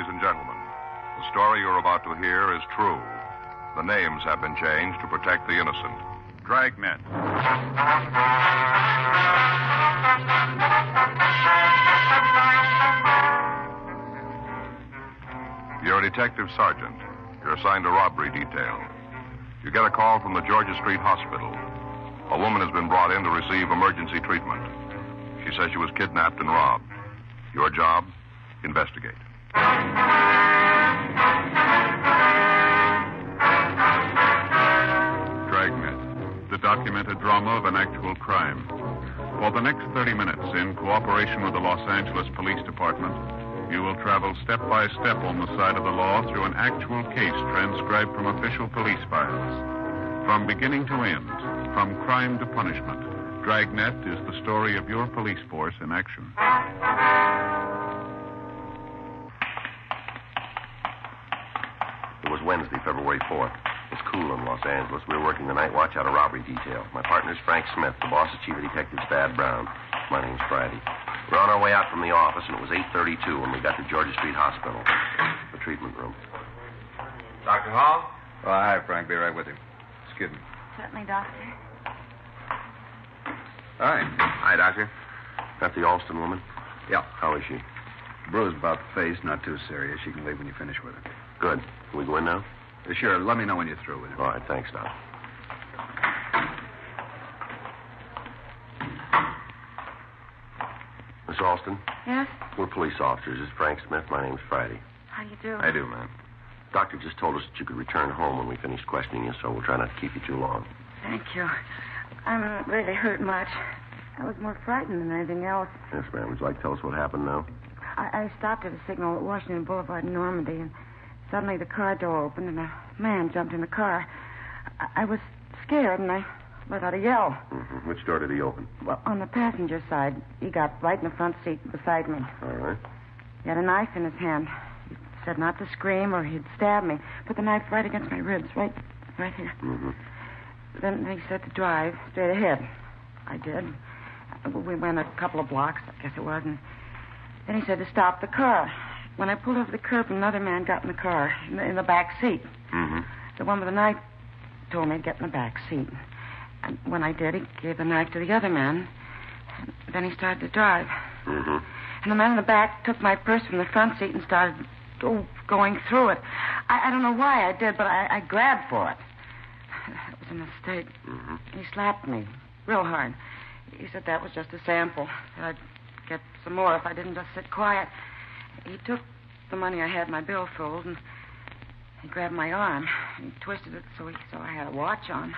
and gentlemen, the story you're about to hear is true. The names have been changed to protect the innocent. Dragnet. You're a detective sergeant. You're assigned to robbery detail. You get a call from the Georgia Street Hospital. A woman has been brought in to receive emergency treatment. She says she was kidnapped and robbed. Your job? Investigate. Dragnet, the documented drama of an actual crime. For the next 30 minutes, in cooperation with the Los Angeles Police Department, you will travel step by step on the side of the law through an actual case transcribed from official police files. From beginning to end, from crime to punishment, Dragnet is the story of your police force in action. It was Wednesday, February 4th. It's cool in Los Angeles. We were working the night watch out of robbery detail. My partner's Frank Smith. The boss is Chief of Detectives Thad Brown. My name's Friday. We're on our way out from the office, and it was 8:32 when we got to Georgia Street Hospital, the treatment room. Dr. Hall? Oh, hi, Frank. Be right with you. Excuse me. Certainly, Doctor. Hi. Hi, Doctor. That the Alston woman? Yeah. How is she? Bruise about the face, not too serious. You can leave when you finish with her. Good. Can we go in now? Sure. Let me know when you're through with her. All right, thanks, Doc. Miss Alston? Yes? We're police officers. This is Frank Smith. My name's Friday. How do you do? I do, ma'am. Doctor just told us that you could return home when we finish questioning you, so we'll try not to keep you too long. Thank you. I don't really hurt much. I was more frightened than anything else. Yes, ma'am. Would you like to tell us what happened now? I stopped at a signal at Washington Boulevard in Normandy, and suddenly the car door opened, and a man jumped in the car. I was scared, and I let out a yell. Mm-hmm. Which door did he open? Well, on the passenger side. He got right in the front seat beside me. All right. He had a knife in his hand. He said not to scream or he'd stab me. Put the knife right against my ribs, right here. Mm-hmm. Then he said to drive straight ahead. I did. We went a couple of blocks, I guess it was, and then he said to stop the car. When I pulled over the curb, another man got in the car, in the back seat. Mm-hmm. The one with the knife told me to get in the back seat. And when I did, he gave the knife to the other man. Then he started to drive. Mm-hmm. And the man in the back took my purse from the front seat and started going through it. I don't know why I did, but I grabbed for it. It was a mistake. Mm-hmm. He slapped me real hard. He said that was just a sample. That I'd get some more if I didn't just sit quiet. He took the money I had in my billfold, and he grabbed my arm. He twisted it so I had a watch on.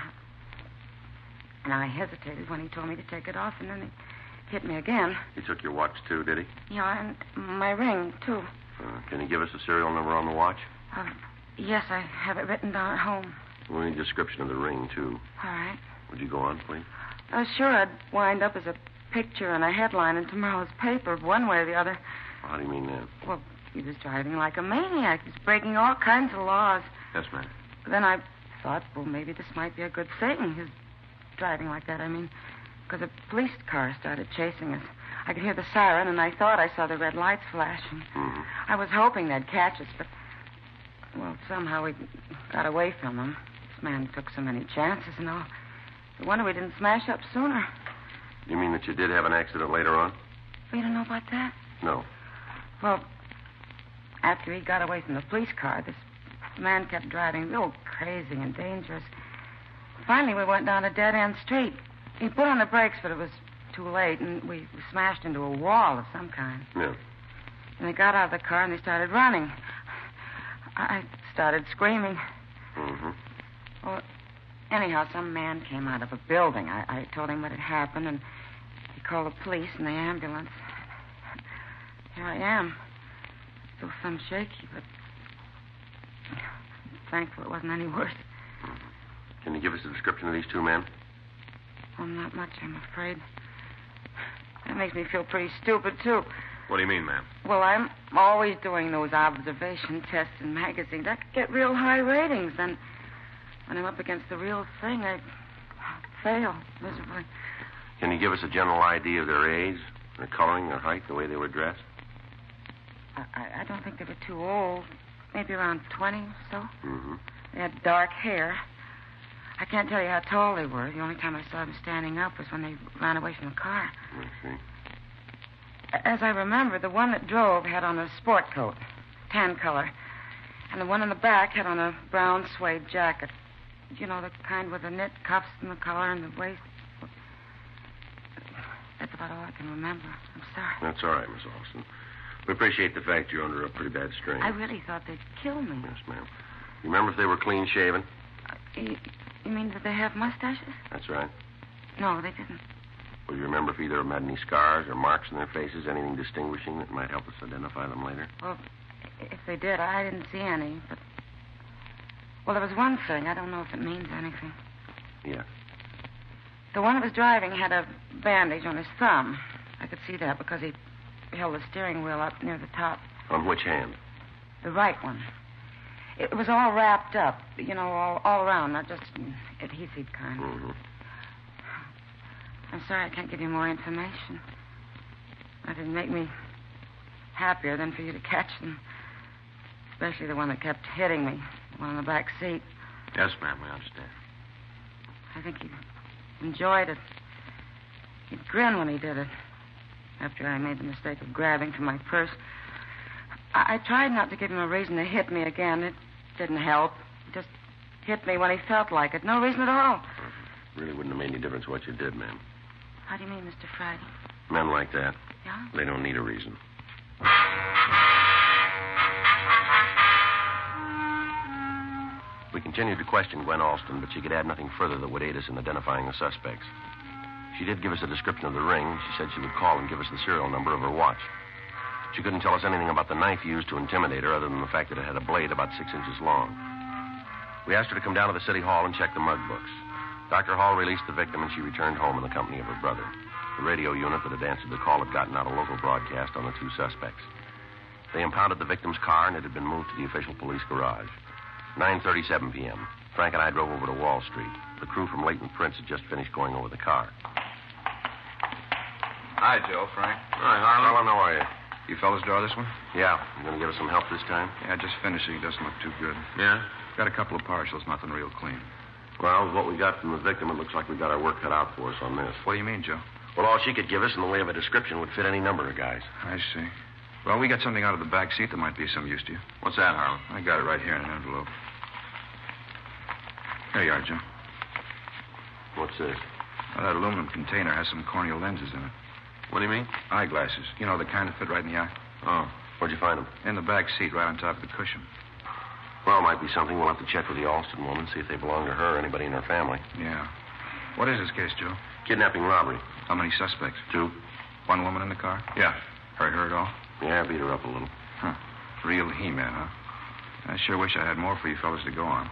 And I hesitated when he told me to take it off, and then he hit me again. He took your watch, too, did he? Yeah, and my ring, too. Can you give us the serial number on the watch? Yes, I have it written down at home. We need a description of the ring, too. All right. Would you go on, please? Sure, I'd wind up as a picture and a headline in tomorrow's paper, one way or the other. How do you mean that? Well, he was driving like a maniac. He's breaking all kinds of laws. Yes, ma'am. Then I thought, well, maybe this might be a good thing, his driving like that. I mean, because a police car started chasing us. I could hear the siren, and I thought I saw the red lights flashing. Mm-hmm. I was hoping they'd catch us, but, well, somehow we got away from them. This man took so many chances and all. No wonder we didn't smash up sooner. You mean that you did have an accident later on? You don't know about that? No. Well, after he got away from the police car, this man kept driving real crazy and dangerous. Finally, we went down a dead-end street. He put on the brakes, but it was too late, and we smashed into a wall of some kind. Yeah. And they got out of the car, and they started running. I started screaming. Mm-hmm. Well, anyhow, some man came out of a building. I told him what had happened, and he called the police and the ambulance. Here I am. Still some shaky, but thankful it wasn't any worse. Can you give us a description of these two men? Well, not much, I'm afraid. That makes me feel pretty stupid, too. What do you mean, ma'am? Well, I'm always doing those observation tests in magazines. I could get real high ratings, and when I'm up against the real thing, I fail miserably. Can you give us a general idea of their age, their coloring, their height, the way they were dressed? I don't think they were too old. Maybe around 20 or so. Mm-hmm. They had dark hair. I can't tell you how tall they were. The only time I saw them standing up was when they ran away from the car. I see. As I remember, the one that drove had on a sport coat, tan color. And the one in the back had on a brown suede jacket. You know, the kind with the knit cuffs and the collar and the waist. That's about all I can remember. I'm sorry. That's all right, Miss Alston. We appreciate the fact you're under a pretty bad strain. I really thought they'd kill me. Yes, ma'am. You remember if they were clean shaven? You mean, did they have mustaches? That's right. No, they didn't. Well, you remember if either of them had any scars or marks on their faces, anything distinguishing that might help us identify them later? Well, if they did, I didn't see any, but... Well, there was one thing. I don't know if it means anything. Yeah. The one that was driving had a bandage on his thumb. I could see that because he held the steering wheel up near the top. On which hand? The right one. It was all wrapped up, you know, all around, not just an adhesive kind. Mm-hmm. I'm sorry I can't give you more information. That didn't make me happier than for you to catch them. Especially the one that kept hitting me, the one in the back seat. Yes, ma'am, we understand. I think he enjoyed it. He'd grin when he did it. After I made the mistake of grabbing for my purse. I tried not to give him a reason to hit me again. It didn't help. He just hit me when he felt like it. No reason at all. Really wouldn't have made any difference what you did, ma'am. How do you mean, Mr. Friday? Men like that, Yeah? they don't need a reason. We continued to question Gwen Alston, but she could add nothing further that would aid us in identifying the suspects. She did give us a description of the ring. She said she would call and give us the serial number of her watch. She couldn't tell us anything about the knife used to intimidate her other than the fact that it had a blade about 6 inches long. We asked her to come down to the city hall and check the mug books. Dr. Hall released the victim, and she returned home in the company of her brother. The radio unit that had answered the call had gotten out a local broadcast on the two suspects. They impounded the victim's car, and it had been moved to the official police garage. 9:37 p.m. Frank and I drove over to Wall Street. The crew from Leighton Prince had just finished going over the car. Hi, Joe, Frank. Hi, Harlan. How are you? You fellas draw this one? Yeah. You going to give us some help this time? Yeah, just finishing. It doesn't look too good. Yeah? Got a couple of partials, nothing real clean. Well, with what we got from the victim, it looks like we got our work cut out for us on this. What do you mean, Joe? Well, all she could give us in the way of a description would fit any number of guys. I see. Well, we got something out of the back seat that might be of some use to you. What's that, Harlan? I got it right here in an envelope. There you are, Joe. What's this? Well, that aluminum container has some corneal lenses in it. What do you mean? Eyeglasses. You know, the kind that fit right in the eye. Oh. Where'd you find them? In the back seat, right on top of the cushion. Well, it might be something. We'll have to check with the Alston woman, see if they belong to her or anybody in her family. Yeah. What is this case, Joe? Kidnapping robbery. How many suspects? 2. One woman in the car? Yeah. Hurt her at all? Yeah, beat her up a little. Huh. Real He-Man, huh? I sure wish I had more for you fellas to go on.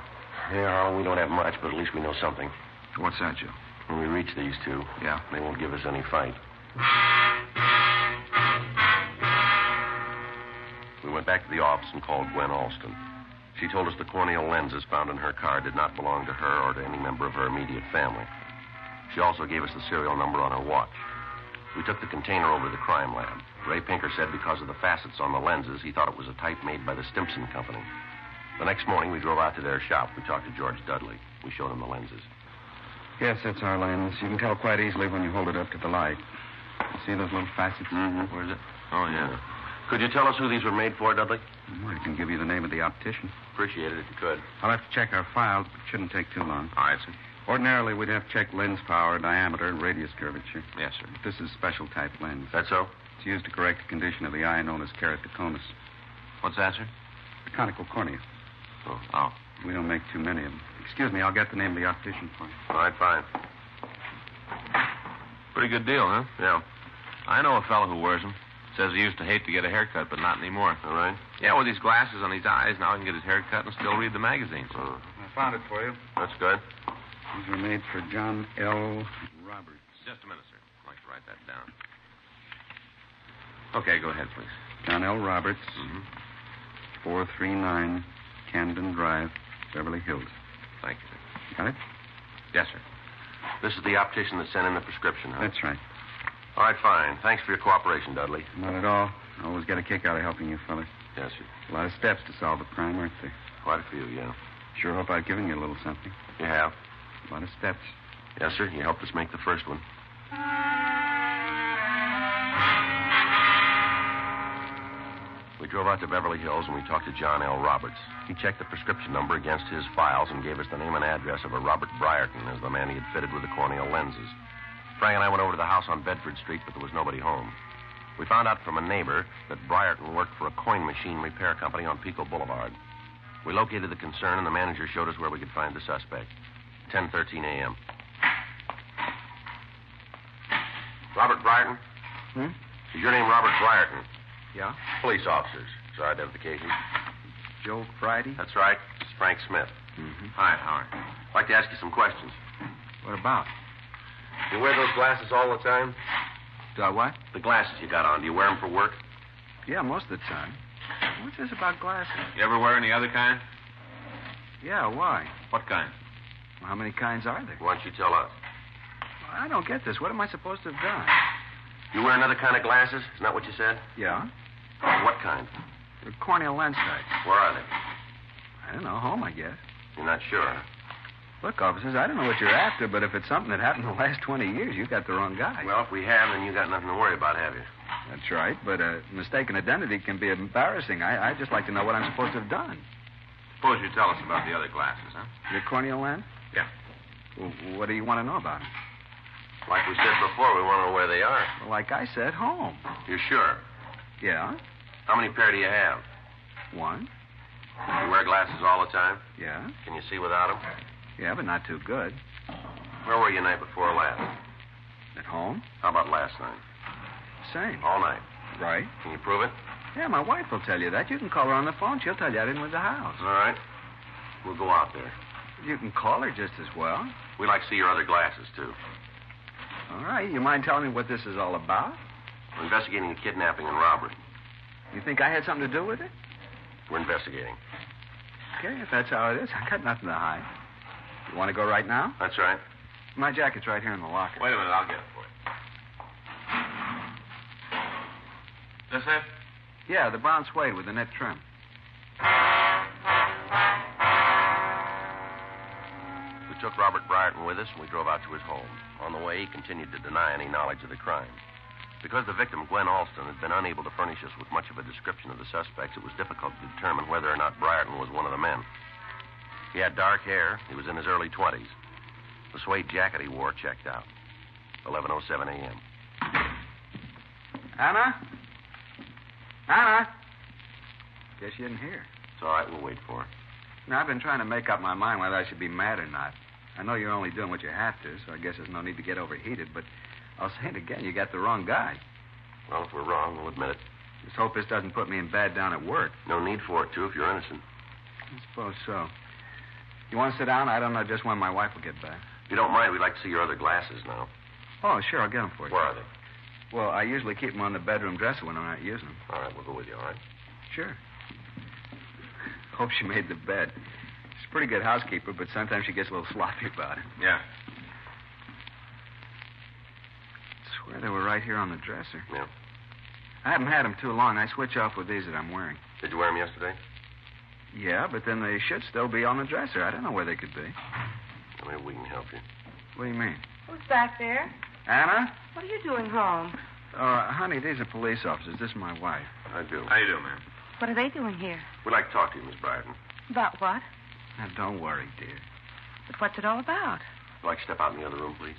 Yeah, Harlan, we don't have much, but at least we know something. What's that, Joe? When we reach these two, Yeah. they won't give us any fight. We went back to the office and called Gwen Alston. She told us the corneal lenses found in her car did not belong to her or to any member of her immediate family. She also gave us the serial number on her watch. We took the container over to the crime lab. Ray Pinker said because of the facets on the lenses, he thought it was a type made by the Stimson Company. The next morning, we drove out to their shop. We talked to George Dudley. We showed him the lenses. Yes, that's our lens. You can tell quite easily when you hold it up to the light. You see those little facets? Mm-hmm. Where is it? Oh, yeah. Could you tell us who these were made for, Dudley? Well, I can give you the name of the optician. Appreciate it if you could. I'll have to check our files, but it shouldn't take too long. All right, sir. Ordinarily, we'd have to check lens power, diameter, and radius curvature. Yes, sir. But this is special type lens. That so? It's used to correct the condition of the eye known as keratoconus. What's that, sir? The conical cornea. Oh. We don't make too many of them. Excuse me, I'll get the name of the optician for you. All right, fine. Pretty good deal, huh? Yeah. I know a fellow who wears them. Says he used to hate to get a haircut, but not anymore. All right. Yeah, with these glasses on his eyes, now he can get his hair cut and still read the magazines. I found it for you. That's good. These were made for John L. Roberts. Just a minute, sir. I'd like to write that down. Okay, go ahead, please. John L. Roberts, Mm-hmm. 439 Camden Drive, Beverly Hills. Thank you, sir. Got it? Yes, sir. This is the optician that sent in the prescription, huh? That's right. All right, fine. Thanks for your cooperation, Dudley. Not at all. Always get a kick out of helping you fellas. Yes, sir. A lot of steps to solve a crime, aren't there? Quite a few, yeah. Sure hope I've given you a little something. You have? A lot of steps. Yes, sir. You helped us make the first one. We drove out to Beverly Hills and we talked to John L. Roberts. He checked the prescription number against his files and gave us the name and address of a Robert Briarton as the man he had fitted with the corneal lenses. Frank and I went over to the house on Bedford Street, but there was nobody home. We found out from a neighbor that Briarton worked for a coin machine repair company on Pico Boulevard. We located the concern, and the manager showed us where we could find the suspect. 10:13 a.m. Robert Briarton? Is your name Robert Briarton? Yeah? Police officers. It's our identification. Joe Friday? That's right. It's Frank Smith. Hi, Howard. I'd like to ask you some questions. What about? You wear those glasses all the time? Do I what? The glasses you got on, do you wear them for work? Yeah, most of the time. What's this about glasses? You ever wear any other kind? Yeah, why? What kind? Well, how many kinds are there? Why don't you tell us? Well, I don't get this. What am I supposed to have done? You wear another kind of glasses? Isn't that what you said? Yeah? What kind? The corneal lens types. Where are they? I don't know, home, I guess. You're not sure. Look, officers, I don't know what you're after, but if it's something that happened in the last 20 years, you got the wrong guy. Well, if we have, then you got nothing to worry about, have you? That's right, but mistaken identity can be embarrassing. I'd just like to know what I'm supposed to have done. Suppose you tell us about the other glasses, huh? Your corneal lens? Yeah. Well, what do you want to know about them? Like we said before, we want to know where they are. Well, like I said, home. You sure? Yeah? How many pair do you have? One? You wear glasses all the time? Yeah? Can you see without them? Yeah, but not too good. Where were you night before last? At home? How about last night? Same. All night. Right? Can you prove it? Yeah, my wife will tell you that. You can call her on the phone. She'll tell you I didn't leave the house. All right. We'll go out there. You can call her just as well. We'd like to see your other glasses, too. All right. You mind telling me what this is all about? We're investigating a kidnapping and robbery. You think I had something to do with it? We're investigating. Okay, if that's how it is, I got nothing to hide. You want to go right now? That's right. My jacket's right here in the locker. Wait a minute, I'll get it for you. This it? Yeah, the brown suede with the net trim. We took Robert Briarton with us, and we drove out to his home. On the way, he continued to deny any knowledge of the crime. Because the victim, Gwen Alston, had been unable to furnish us with much of a description of the suspects, it was difficult to determine whether or not Briarton was one of the men. He had dark hair. He was in his early 20s. The suede jacket he wore checked out. 11:07 a.m. Anna? Anna? Guess you didn't hear. It's all right. We'll wait for her. Now, I've been trying to make up my mind whether I should be mad or not. I know you're only doing what you have to, so I guess there's no need to get overheated, but I'll say it again, you got the wrong guy. Well, if we're wrong, we'll admit it. Just hope this doesn't put me in bad down at work. No need for it, too, if you're innocent. I suppose so. You want to sit down? I don't know just when my wife will get back. If you don't mind, we'd like to see your other glasses now. Oh, sure, I'll get them for you. Where are they? Well, I usually keep them on the bedroom dresser when I'm not using them. All right, we'll go with you, all right? Sure. Hope she made the bed. She's a pretty good housekeeper, but sometimes she gets a little sloppy about it. Yeah. I swear they were right here on the dresser. Yeah. I haven't had them too long. I switch off with these that I'm wearing. Did you wear them yesterday? Yeah, but then they should still be on the dresser. I don't know where they could be. Well, maybe we can help you. What do you mean? Who's back there? Anna? What are you doing home? Honey, these are police officers. This is my wife. I do. How you doing, ma'am? What are they doing here? We'd like to talk to you, Miss Briarton. About what? Now, don't worry, dear. But what's it all about? Would you like to step out in the other room, please?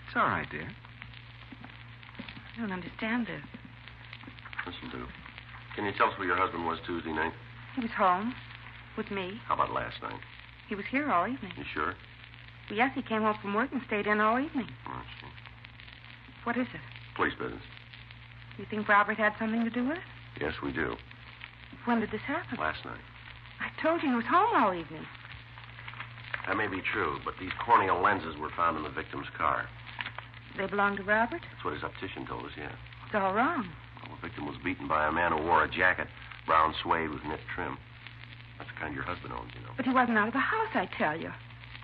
It's all right, dear. I don't understand this. Listen, do. Can you tell us where your husband was Tuesday night? He was home with me. How about last night? He was here all evening. You sure? Well, yes, he came home from work and stayed in all evening. Oh, I see. What is it? Police business. You think Robert had something to do with it? Yes, we do. When did this happen? Last night. I told you he was home all evening. That may be true, but these corneal lenses were found in the victim's car. They belong to Robert? That's what his optician told us, yeah. It's all wrong. Well, the victim was beaten by a man who wore a jacket, brown suede with knit trim. That's the kind your husband owns, you know. But he wasn't out of the house, I tell you.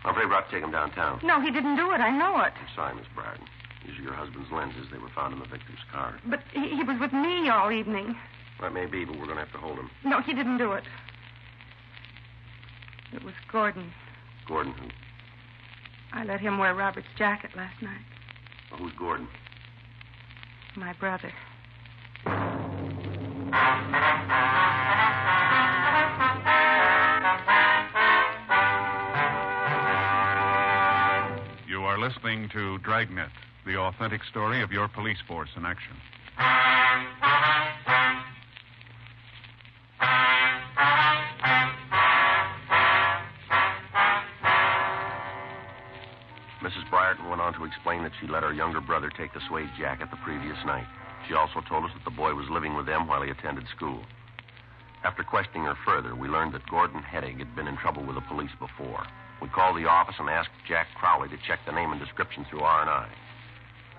I'm afraid we'll have to take him downtown. No, he didn't do it. I know it. I'm sorry, Miss Briarton. These are your husband's lenses. They were found in the victim's car. But he was with me all evening. That may be, but we're going to have to hold him. No, he didn't do it. It was Gordon. Gordon who? I let him wear Robert's jacket last night. Well, who's Gordon? My brother. You are listening to Dragnet, the authentic story of your police force in action. Mrs. Briarton went on to explain that she let her younger brother take the suede jacket the previous night. She also told us that the boy was living with them while he attended school. After questioning her further, we learned that Gordon Heddig had been in trouble with the police before. We called the office and asked Jack Crowley to check the name and description through R&I.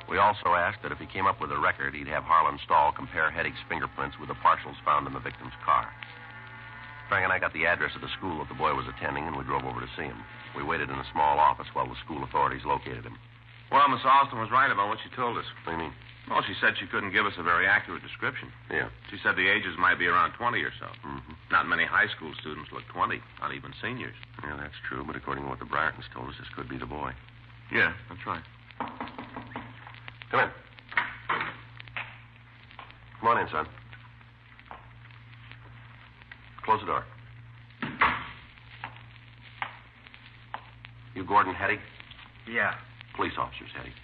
We also asked that if he came up with a record, he'd have Harlan Stahl compare Heddig's fingerprints with the partials found in the victim's car. Frank and I got the address of the school that the boy was attending, and we drove over to see him. We waited in a small office while the school authorities located him. Well, Miss Alston was right about what she told us. What do you mean? Well, she said she couldn't give us a very accurate description. Yeah. She said the ages might be around 20 or so. Mm-hmm. Not many high school students look 20, not even seniors. Yeah, that's true, but according to what the Briartons told us, this could be the boy. Yeah, that's right. Come in. Come on in, son. Close the door. You Gordon Heddig? Yeah. Police officers, Heddig.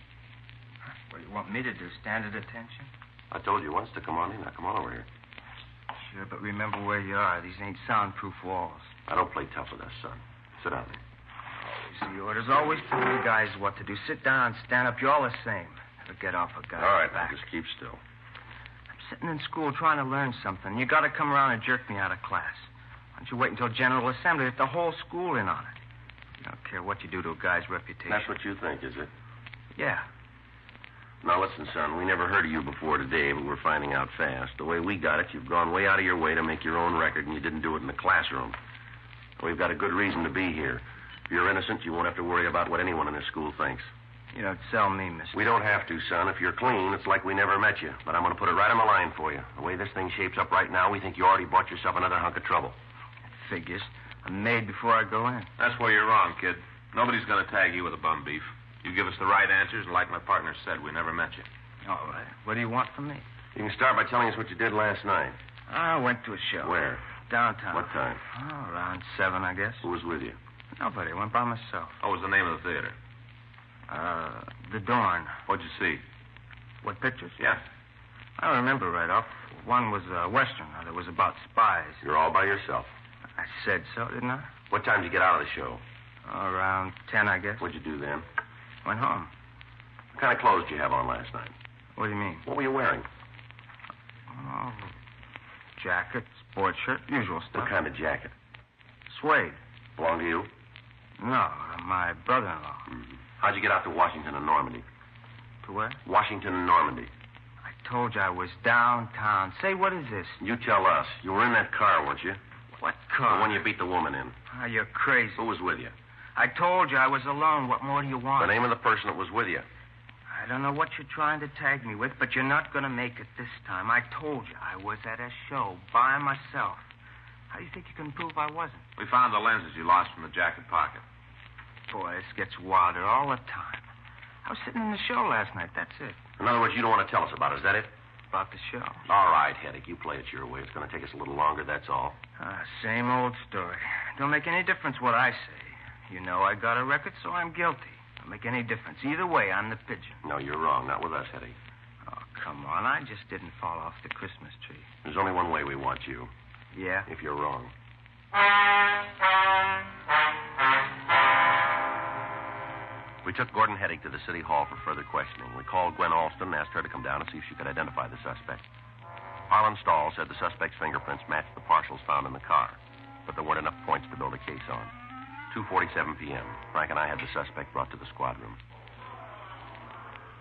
What do you want me to do? Stand at attention? I told you once to come on in. Now, come on over here. Sure, but remember where you are. These ain't soundproof walls. I don't play tough with us, son. Sit down there. Always the orders. Always tell you guys what to do. Sit down, stand up. You're all the same. Never get off a guy's All right, now, back. just keep still. I'm sitting in school trying to learn something. You got to come around and jerk me out of class. Why don't you wait until General Assembly if the whole school in on it? You don't care what you do to a guy's reputation. That's what you think, is it? Yeah. Now, listen, son, we never heard of you before today, but we're finding out fast. The way we got it, you've gone way out of your way to make your own record, and you didn't do it in the classroom. We've got a good reason to be here. If you're innocent, you won't have to worry about what anyone in this school thinks. You don't sell me, mister. We don't have to, son. If you're clean, it's like we never met you. But I'm going to put it right on the line for you. The way this thing shapes up right now, we think you already bought yourself another hunk of trouble. Figures. I'm made before I go in. That's where you're wrong, kid. Nobody's going to tag you with a bum beef. You give us the right answers, and like my partner said, we never met you. All right. What do you want from me? You can start by telling us what you did last night. I went to a show. Where? Downtown. What time? Oh, around 7, I guess. Who was with you? Nobody. I went by myself. What was the name of the theater? The Dawn. What'd you see? What pictures? Yeah. I don't remember right off. One was a Western. It was about spies. You're all by yourself. I said so, didn't I? What time did you get out of the show? Around 10, I guess. What'd you do then? Went home. What kind of clothes did you have on last night? What do you mean? What were you wearing? Oh, jacket, sports shirt, usual stuff. What kind of jacket? Suede. Belong to you? No, my brother-in-law. Mm-hmm. How'd you get out to Washington and Normandy? To where? Washington and Normandy. I told you I was downtown. Say, what is this? You tell us. You were in that car, weren't you? What car? The one you beat the woman in. Oh, you're crazy. Who was with you? I told you I was alone. What more do you want? The name of the person that was with you. I don't know what you're trying to tag me with, but you're not going to make it this time. I told you I was at a show by myself. How do you think you can prove I wasn't? We found the lenses you lost from the jacket pocket. Boy, this gets wilder all the time. I was sitting in the show last night, that's it. In other words, you don't want to tell us about it, is that it? About the show. All right, Heddick, you play it your way. It's going to take us a little longer, that's all. Same old story. Don't make any difference what I say. You know I got a record, so I'm guilty. Don't make any difference. Either way, I'm the pigeon. No, you're wrong. Not with us, Heddick. Oh, come on. I just didn't fall off the Christmas tree. There's only one way we want you. Yeah? If you're wrong. We took Gordon Heddick to the city hall for further questioning. We called Gwen Alston and asked her to come down and see if she could identify the suspect. Harlan Stahl said the suspect's fingerprints matched the partials found in the car, but there weren't enough points to build a case on. 2:47 p.m. Frank and I had the suspect brought to the squad room.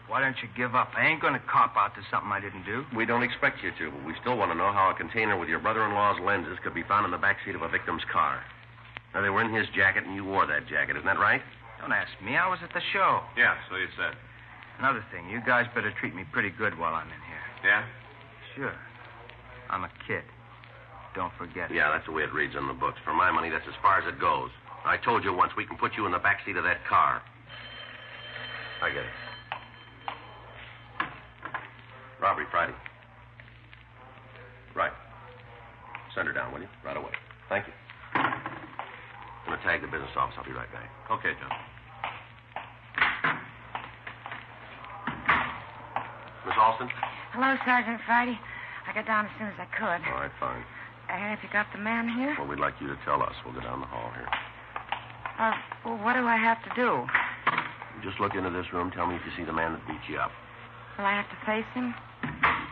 Why don't you give up? I ain't going to cop out to something I didn't do. We don't expect you to, but we still want to know how a container with your brother-in-law's lenses could be found in the backseat of a victim's car. Now, they were in his jacket, and you wore that jacket. Isn't that right? Don't ask me. I was at the show. Yeah, so you said. Another thing, you guys better treat me pretty good while I'm in here. Yeah? Sure. I'm a kid. Don't forget it. Yeah, that's the way it reads on the books. For my money, that's as far as it goes. I told you once we can put you in the back seat of that car. I get it. Robbery Friday. Right. Send her down, will you? Right away. Thank you. I'm going to tag the business office. I'll be right back. Okay, John. Miss Alston? Hello, Sergeant Friday. I got down as soon as I could. All right, fine. Have you got the man here? Well, we'd like you to tell us. We'll go down the hall here. Well, what do I have to do? You just look into this room. Tell me if you see the man that beat you up. Will I have to face him?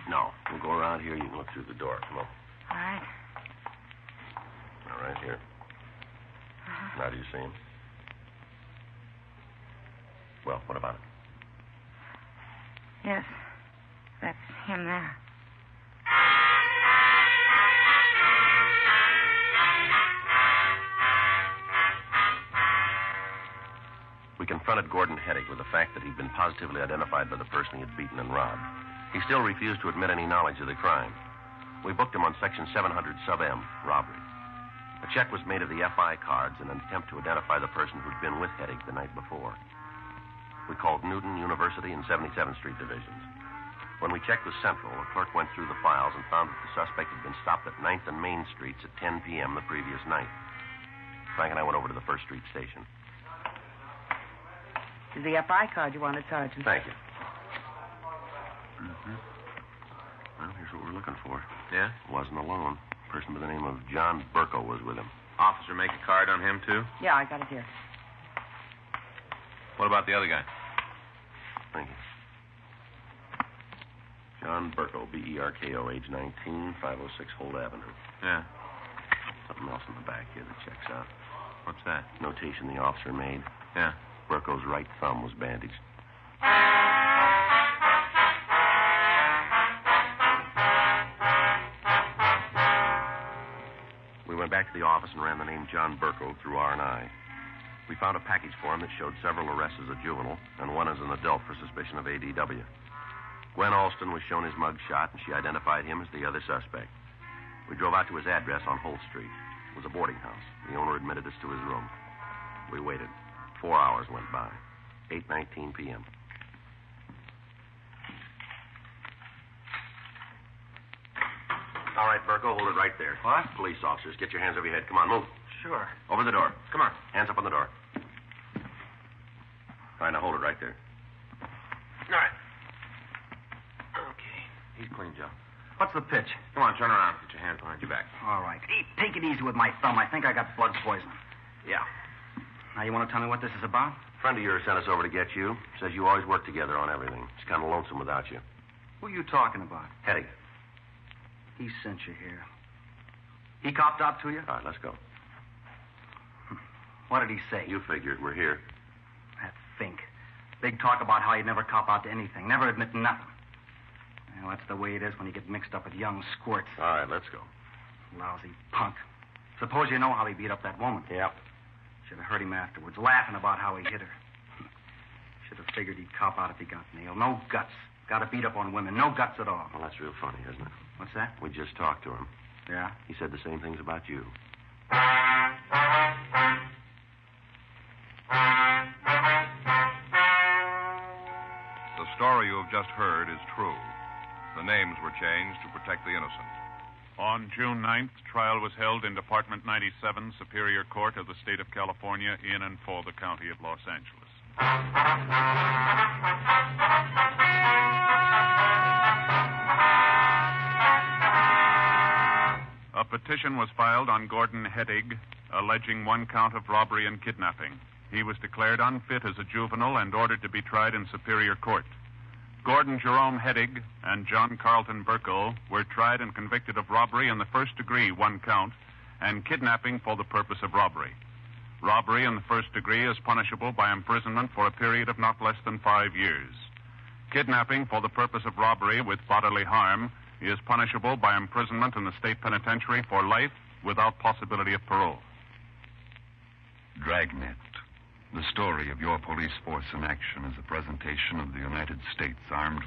No. We'll go around here. You can look through the door. Come on. All right. All right, here. Now, do you see him? Well, what about it? Yes. That's him there. We confronted Gordon Heddick with the fact that he'd been positively identified by the person he had beaten and robbed. He still refused to admit any knowledge of the crime. We booked him on Section 700 Sub M, robbery. A check was made of the FI cards in an attempt to identify the person who'd been with Heddick the night before. We called Newton, University, and 77th Street divisions. When we checked with Central, a clerk went through the files and found that the suspect had been stopped at 9th and Main Streets at 10 p.m. the previous night. Frank and I went over to the First Street station. It's the FI card you wanted, Sergeant. Thank you. Mm-hmm. Well, here's what we're looking for. Yeah? Wasn't alone. A person by the name of John Burko was with him. Officer make a card on him, too? Yeah, I got it here. What about the other guy? Thank you. John Burko, B-E-R-K-O, age 19, 506 Holt Avenue. Yeah. Something else in the back here that checks out. What's that? Notation the officer made. Yeah. Burko's right thumb was bandaged. We went back to the office and ran the name John Burko through R&I. We found a package for him that showed several arrests as a juvenile and one as an adult for suspicion of ADW. Gwen Alston was shown his mug shot, and she identified him as the other suspect. We drove out to his address on Holt Street. It was a boarding house. The owner admitted us to his room. We waited. 4 hours went by. 8:19 p.m. All right, Burko, hold it right there. What? Police officers, get your hands over your head. Come on, move. Sure. Over the door. Come on. Hands up on the door. All right, now hold it right there. All right. Okay. He's clean, Joe. What's the pitch? Come on, turn around. Get your hands behind your back. All right. Take it easy with my thumb. I think I got blood poisoning. Yeah. Now, you want to tell me what this is about? A friend of yours sent us over to get you. Says you always work together on everything. He's kind of lonesome without you. Who are you talking about? Heddick. He sent you here. He copped out to you? All right, let's go. What did he say? You figure it. We're here. That Fink. Big talk about how he'd never cop out to anything. Never admit nothing. Well, that's the way it is when you get mixed up with young squirts. All right, let's go. Lousy punk. Suppose you know how he beat up that woman. Yep. Should have heard him afterwards, laughing about how he hit her. Should have figured he'd cop out if he got nailed. No guts. Got to beat up on women. No guts at all. Well, that's real funny, isn't it? What's that? We just talked to him. Yeah? He said the same things about you. The story you have just heard is true. The names were changed to protect the innocent. On June 9th, trial was held in Department 97, Superior Court of the State of California, in and for the County of Los Angeles. A petition was filed on Gordon Heddick, alleging one count of robbery and kidnapping. He was declared unfit as a juvenile and ordered to be tried in Superior Court. Gordon Jerome Heddick and John Carlton Burko were tried and convicted of robbery in the first degree, one count, and kidnapping for the purpose of robbery. Robbery in the first degree is punishable by imprisonment for a period of not less than 5 years. Kidnapping for the purpose of robbery with bodily harm is punishable by imprisonment in the state penitentiary for life without possibility of parole. Dragnet, The story of your police force in action is a presentation of the United States Armed